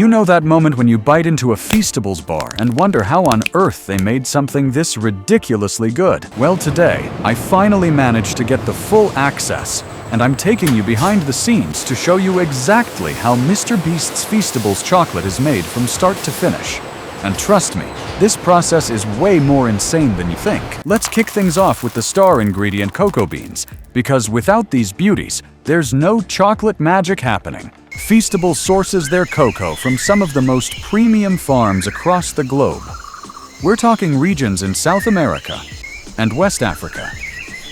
You know that moment when you bite into a Feastables bar and wonder how on earth they made something this ridiculously good? Well, today, I finally managed to get the full access, and I'm taking you behind the scenes to show you exactly how MrBeast's Feastables chocolate is made from start to finish. And trust me, this process is way more insane than you think. Let's kick things off with the star ingredient, cocoa beans, because without these beauties, there's no chocolate magic happening. Feastables sources their cocoa from some of the most premium farms across the globe. We're talking regions in South America and West Africa,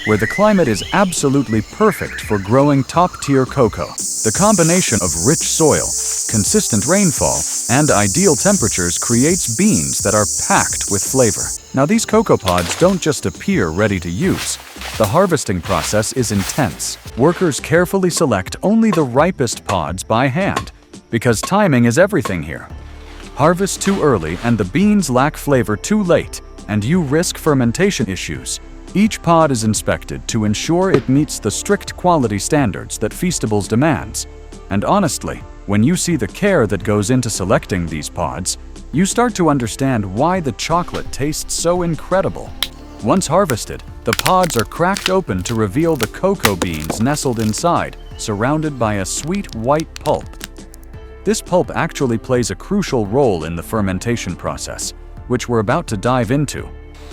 where the climate is absolutely perfect for growing top-tier cocoa. The combination of rich soil, consistent rainfall, and ideal temperatures creates beans that are packed with flavor. Now, these cocoa pods don't just appear ready to use. The harvesting process is intense. Workers carefully select only the ripest pods by hand, because timing is everything here. Harvest too early and the beans lack flavor too late, and you risk fermentation issues. Each pod is inspected to ensure it meets the strict quality standards that Feastables demands. And honestly, when you see the care that goes into selecting these pods, you start to understand why the chocolate tastes so incredible. Once harvested, the pods are cracked open to reveal the cocoa beans nestled inside, surrounded by a sweet white pulp. This pulp actually plays a crucial role in the fermentation process, which we're about to dive into.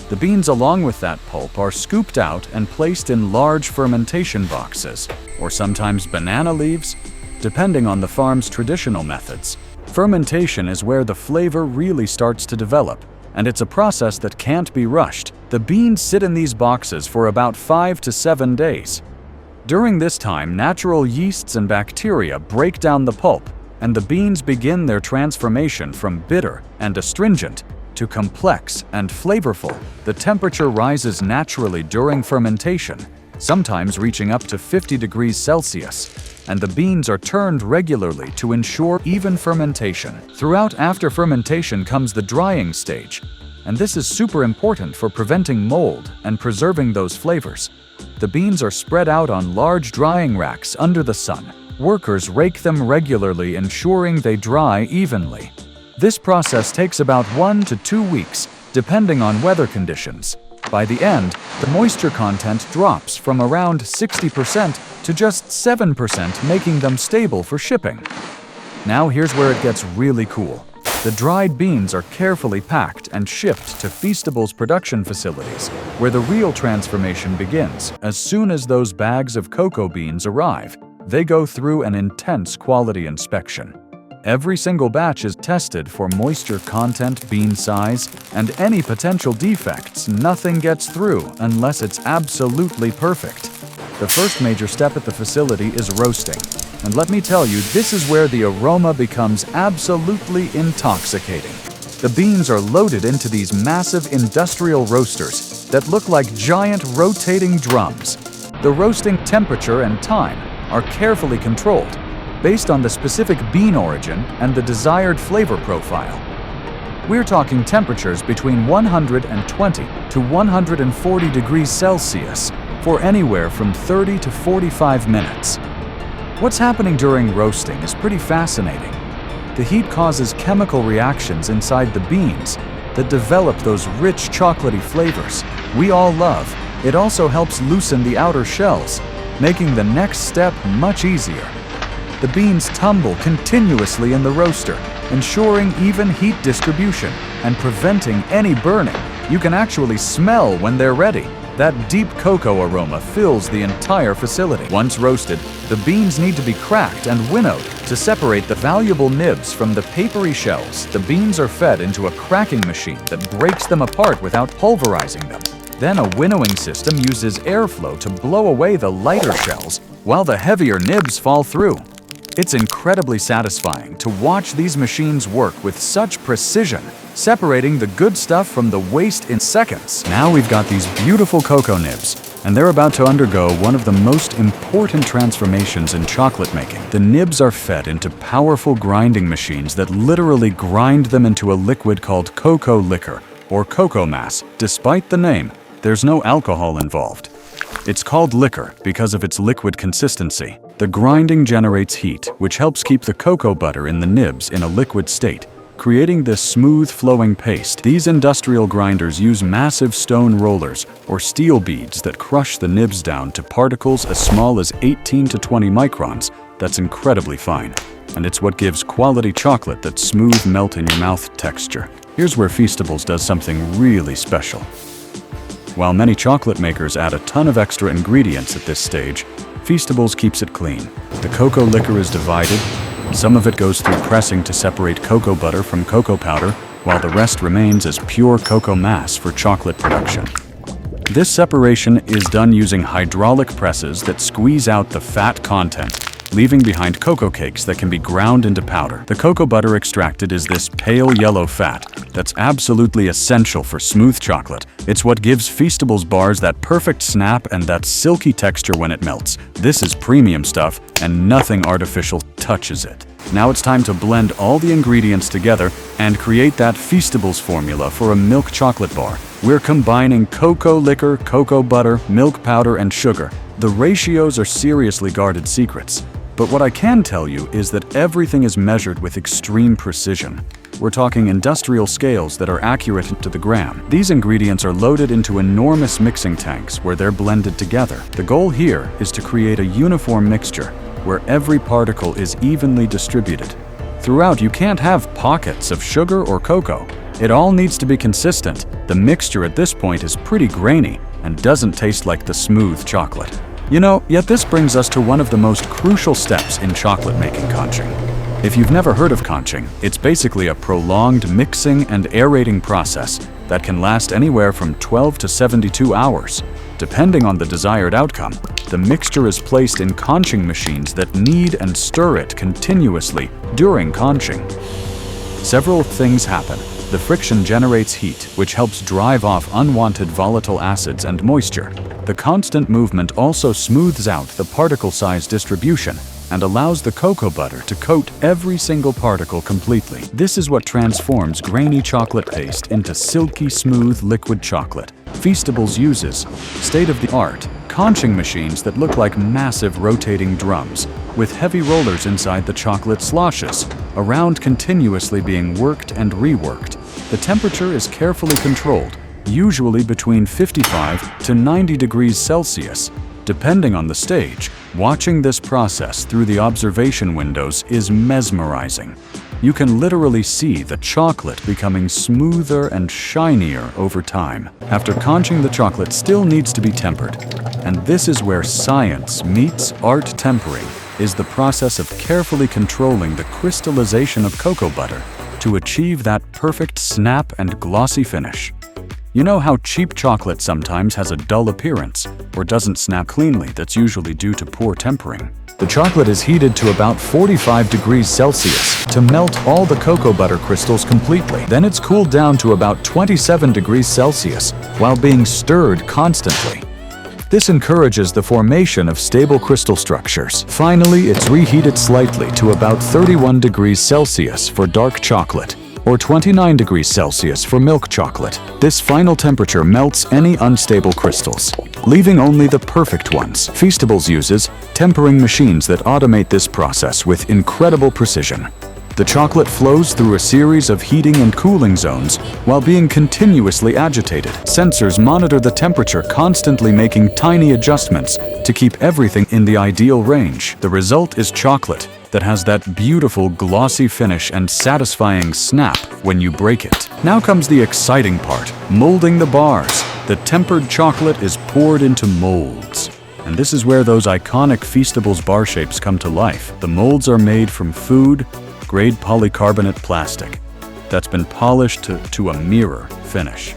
The beans along with that pulp are scooped out and placed in large fermentation boxes, or sometimes banana leaves, depending on the farm's traditional methods. Fermentation is where the flavor really starts to develop, and it's a process that can't be rushed. The beans sit in these boxes for about 5 to 7 days. During this time, natural yeasts and bacteria break down the pulp, and the beans begin their transformation from bitter and astringent to complex and flavorful. The temperature rises naturally during fermentation, sometimes reaching up to 50 degrees Celsius, and the beans are turned regularly to ensure even fermentation. Throughout after fermentation comes the drying stage, and this is super important for preventing mold and preserving those flavors. The beans are spread out on large drying racks under the sun. Workers rake them regularly, ensuring they dry evenly. This process takes about 1 to 2 weeks, depending on weather conditions. By the end, the moisture content drops from around 60% to just 7%, making them stable for shipping. Now here's where it gets really cool. The dried beans are carefully packed and shipped to Feastables production facilities, where the real transformation begins. As soon as those bags of cocoa beans arrive, they go through an intense quality inspection. Every single batch is tested for moisture content, bean size, and any potential defects. Nothing gets through unless it's absolutely perfect. The first major step at the facility is roasting. And let me tell you, this is where the aroma becomes absolutely intoxicating. The beans are loaded into these massive industrial roasters that look like giant rotating drums. The roasting temperature and time are carefully controlled, based on the specific bean origin and the desired flavor profile. We're talking temperatures between 120 to 140 degrees Celsius for anywhere from 30 to 45 minutes. What's happening during roasting is pretty fascinating. The heat causes chemical reactions inside the beans that develop those rich chocolatey flavors we all love. It also helps loosen the outer shells, making the next step much easier. The beans tumble continuously in the roaster, ensuring even heat distribution and preventing any burning. You can actually smell when they're ready. That deep cocoa aroma fills the entire facility. Once roasted, the beans need to be cracked and winnowed to separate the valuable nibs from the papery shells. The beans are fed into a cracking machine that breaks them apart without pulverizing them. Then a winnowing system uses airflow to blow away the lighter shells while the heavier nibs fall through. It's incredibly satisfying to watch these machines work with such precision, separating the good stuff from the waste in seconds. Now we've got these beautiful cocoa nibs, and they're about to undergo one of the most important transformations in chocolate making. The nibs are fed into powerful grinding machines that literally grind them into a liquid called cocoa liquor, or cocoa mass. Despite the name, there's no alcohol involved. It's called liquor because of its liquid consistency. The grinding generates heat, which helps keep the cocoa butter in the nibs in a liquid state, creating this smooth flowing paste. These industrial grinders use massive stone rollers or steel beads that crush the nibs down to particles as small as 18 to 20 microns. That's incredibly fine. And it's what gives quality chocolate that smooth melt-in-your-mouth texture. Here's where Feastables does something really special. While many chocolate makers add a ton of extra ingredients at this stage, Feastables keeps it clean. The cocoa liquor is divided. Some of it goes through pressing to separate cocoa butter from cocoa powder, while the rest remains as pure cocoa mass for chocolate production. This separation is done using hydraulic presses that squeeze out the fat content, leaving behind cocoa cakes that can be ground into powder. The cocoa butter extracted is this pale yellow fat that's absolutely essential for smooth chocolate. It's what gives Feastables bars that perfect snap and that silky texture when it melts. This is premium stuff, and nothing artificial touches it. Now it's time to blend all the ingredients together and create that Feastables formula for a milk chocolate bar. We're combining cocoa liquor, cocoa butter, milk powder, and sugar. The ratios are seriously guarded secrets. But what I can tell you is that everything is measured with extreme precision. We're talking industrial scales that are accurate to the gram. These ingredients are loaded into enormous mixing tanks where they're blended together. The goal here is to create a uniform mixture where every particle is evenly distributed. Throughout, you can't have pockets of sugar or cocoa. It all needs to be consistent. The mixture at this point is pretty grainy and doesn't taste like the smooth chocolate. Yet this brings us to one of the most crucial steps in chocolate making conching. If you've never heard of conching, it's basically a prolonged mixing and aerating process that can last anywhere from 12 to 72 hours. Depending on the desired outcome, the mixture is placed in conching machines that knead and stir it continuously during conching. Several things happen. The friction generates heat, which helps drive off unwanted volatile acids and moisture. The constant movement also smooths out the particle size distribution and allows the cocoa butter to coat every single particle completely. This is what transforms grainy chocolate paste into silky smooth liquid chocolate. Feastables uses state-of-the-art conching machines that look like massive rotating drums, with heavy rollers inside the chocolate sloshes, around continuously being worked and reworked. The temperature is carefully controlled, usually between 55 to 90 degrees Celsius. Depending on the stage, watching this process through the observation windows is mesmerizing. You can literally see the chocolate becoming smoother and shinier over time. After conching, the chocolate still needs to be tempered. And this is where science meets art. Tempering is the process of carefully controlling the crystallization of cocoa butter to achieve that perfect snap and glossy finish. You know how cheap chocolate sometimes has a dull appearance or doesn't snap cleanly? That's usually due to poor tempering. The chocolate is heated to about 45 degrees Celsius to melt all the cocoa butter crystals completely. Then it's cooled down to about 27 degrees Celsius while being stirred constantly. This encourages the formation of stable crystal structures. Finally, it's reheated slightly to about 31 degrees Celsius for dark chocolate, or 29 degrees Celsius for milk chocolate. This final temperature melts any unstable crystals, leaving only the perfect ones. Feastables uses tempering machines that automate this process with incredible precision. The chocolate flows through a series of heating and cooling zones while being continuously agitated. Sensors monitor the temperature, constantly making tiny adjustments to keep everything in the ideal range. The result is chocolate that has that beautiful glossy finish and satisfying snap when you break it. Now comes the exciting part, molding the bars. The tempered chocolate is poured into molds. And this is where those iconic Feastables bar shapes come to life. The molds are made from food-grade polycarbonate plastic that's been polished to a mirror finish.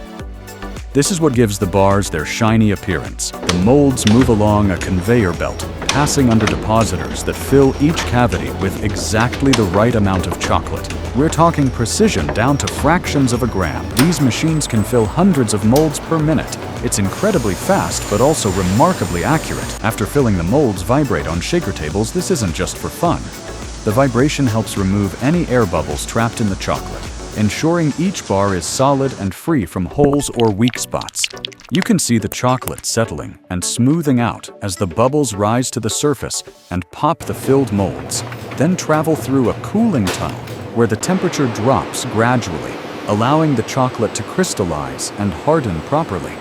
This is what gives the bars their shiny appearance. The molds move along a conveyor belt, passing under depositors that fill each cavity with exactly the right amount of chocolate. We're talking precision down to fractions of a gram. These machines can fill hundreds of molds per minute. It's incredibly fast, but also remarkably accurate. After filling, the molds vibrate on shaker tables. This isn't just for fun. The vibration helps remove any air bubbles trapped in the chocolate, ensuring each bar is solid and free from holes or weak spots. You can see the chocolate settling and smoothing out as the bubbles rise to the surface and pop the filled molds, then travel through a cooling tunnel where the temperature drops gradually, allowing the chocolate to crystallize and harden properly.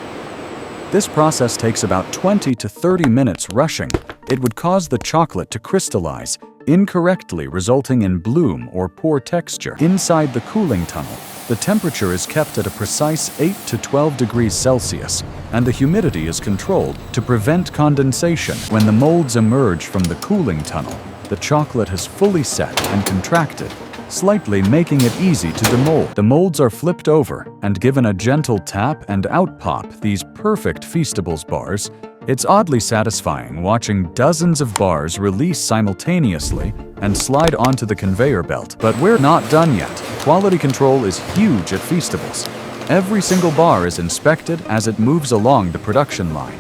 This process takes about 20 to 30 minutes rushing. It would cause the chocolate to crystallize incorrectly, resulting in bloom or poor texture. Inside the cooling tunnel, the temperature is kept at a precise 8 to 12 degrees Celsius, and the humidity is controlled to prevent condensation. When the molds emerge from the cooling tunnel, the chocolate has fully set and contracted, slightly making it easy to demold. The molds are flipped over and given a gentle tap and out-pop these perfect Feastables bars. It's oddly satisfying watching dozens of bars release simultaneously and slide onto the conveyor belt. But we're not done yet. Quality control is huge at Feastables. Every single bar is inspected as it moves along the production line.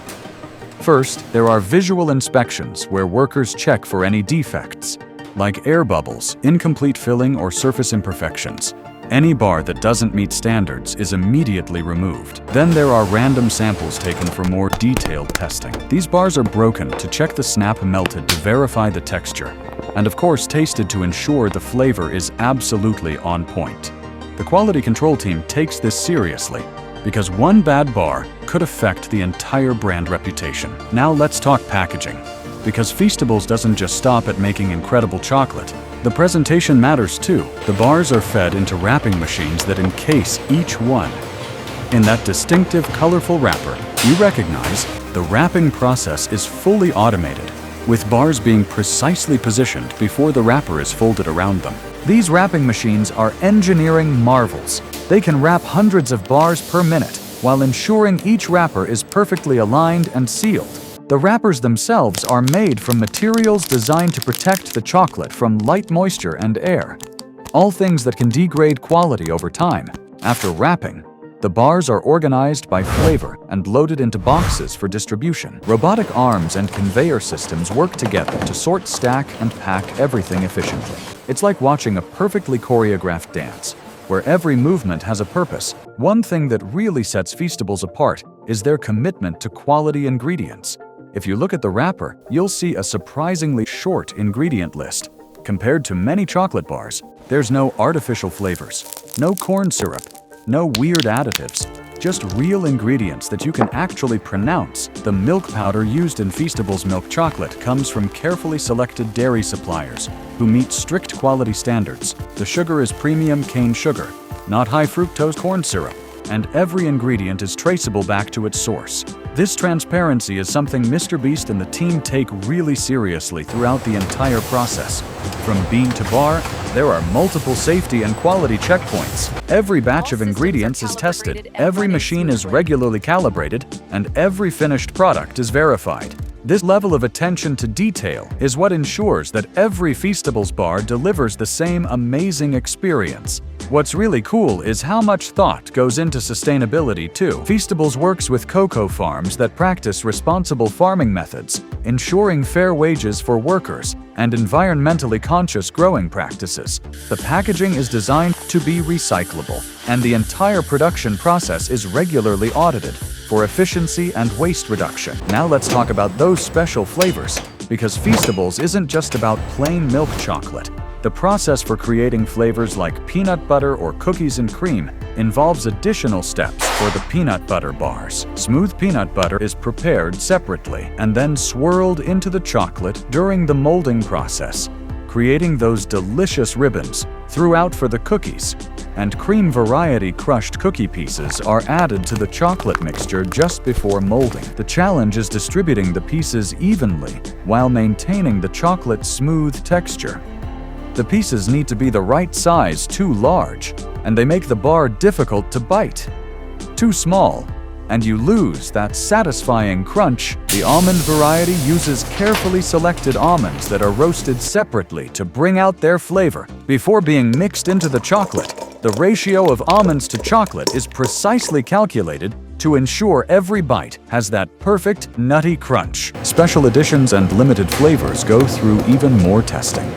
First, there are visual inspections where workers check for any defects, like air bubbles, incomplete filling, or surface imperfections. Any bar that doesn't meet standards is immediately removed. Then there are random samples taken for more detailed testing. These bars are broken to check the snap, melted to verify the texture, and of course tasted to ensure the flavor is absolutely on point. The quality control team takes this seriously because one bad bar could affect the entire brand reputation. Now let's talk packaging. Because Feastables doesn't just stop at making incredible chocolate. The presentation matters too. The bars are fed into wrapping machines that encase each one. In that distinctive, colorful wrapper, you recognize the wrapping process is fully automated, with bars being precisely positioned before the wrapper is folded around them. These wrapping machines are engineering marvels. They can wrap hundreds of bars per minute while ensuring each wrapper is perfectly aligned and sealed. The wrappers themselves are made from materials designed to protect the chocolate from light, moisture, and air, all things that can degrade quality over time. After wrapping, the bars are organized by flavor and loaded into boxes for distribution. Robotic arms and conveyor systems work together to sort, stack, and pack everything efficiently. It's like watching a perfectly choreographed dance, where every movement has a purpose. One thing that really sets Feastables apart is their commitment to quality ingredients. If you look at the wrapper, you'll see a surprisingly short ingredient list. Compared to many chocolate bars, there's no artificial flavors, no corn syrup, no weird additives, just real ingredients that you can actually pronounce. The milk powder used in Feastables milk chocolate comes from carefully selected dairy suppliers who meet strict quality standards. The sugar is premium cane sugar, not high fructose corn syrup, and every ingredient is traceable back to its source. This transparency is something MrBeast and the team take really seriously throughout the entire process. From bean to bar, there are multiple safety and quality checkpoints. Every batch of ingredients is tested, every machine is regularly calibrated, and every finished product is verified. This level of attention to detail is what ensures that every Feastables bar delivers the same amazing experience. What's really cool is how much thought goes into sustainability too. Feastables works with cocoa farms that practice responsible farming methods, ensuring fair wages for workers and environmentally conscious growing practices. The packaging is designed to be recyclable, and the entire production process is regularly audited for efficiency and waste reduction. Now let's talk about those special flavors, because Feastables isn't just about plain milk chocolate. The process for creating flavors like peanut butter or cookies and cream involves additional steps for the peanut butter bars. Smooth peanut butter is prepared separately and then swirled into the chocolate during the molding process, creating those delicious ribbons. Throughout for the cookies, and cream variety crushed cookie pieces are added to the chocolate mixture just before molding. The challenge is distributing the pieces evenly while maintaining the chocolate's smooth texture. The pieces need to be the right size, too large, and they make the bar difficult to bite. Too small, and you lose that satisfying crunch. The almond variety uses carefully selected almonds that are roasted separately to bring out their flavor before being mixed into the chocolate. The ratio of almonds to chocolate is precisely calculated to ensure every bite has that perfect nutty crunch. Special editions and limited flavors go through even more testing.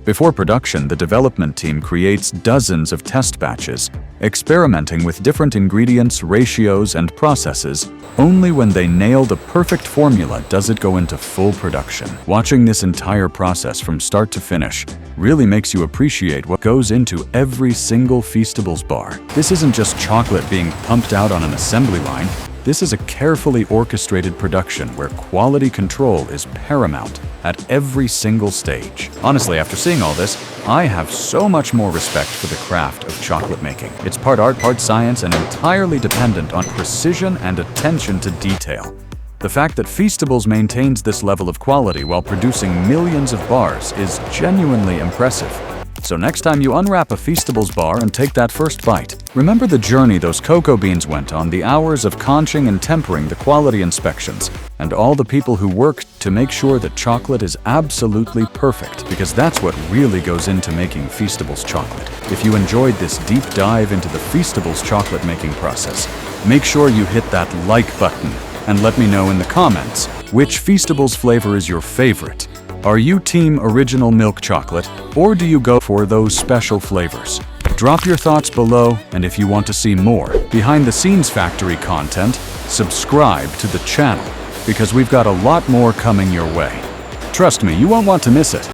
Before production, the development team creates dozens of test batches experimenting with different ingredients, ratios, and processes. Only when they nail the perfect formula does it go into full production. Watching this entire process from start to finish really makes you appreciate what goes into every single Feastables bar. This isn't just chocolate being pumped out on an assembly line. This is a carefully orchestrated production where quality control is paramount at every single stage. Honestly, after seeing all this, I have so much more respect for the craft of chocolate making. It's part art, part science, and entirely dependent on precision and attention to detail. The fact that Feastables maintains this level of quality while producing millions of bars is genuinely impressive. So next time you unwrap a Feastables bar and take that first bite, remember the journey those cocoa beans went on, the hours of conching and tempering, the quality inspections, and all the people who worked to make sure that chocolate is absolutely perfect, because that's what really goes into making Feastables chocolate. If you enjoyed this deep dive into the Feastables chocolate making process, make sure you hit that like button and let me know in the comments which Feastables flavor is your favorite. Are you team original milk chocolate, or do you go for those special flavors? Drop your thoughts below, and if you want to see more behind-the-scenes factory content, subscribe to the channel, because we've got a lot more coming your way. Trust me, you won't want to miss it.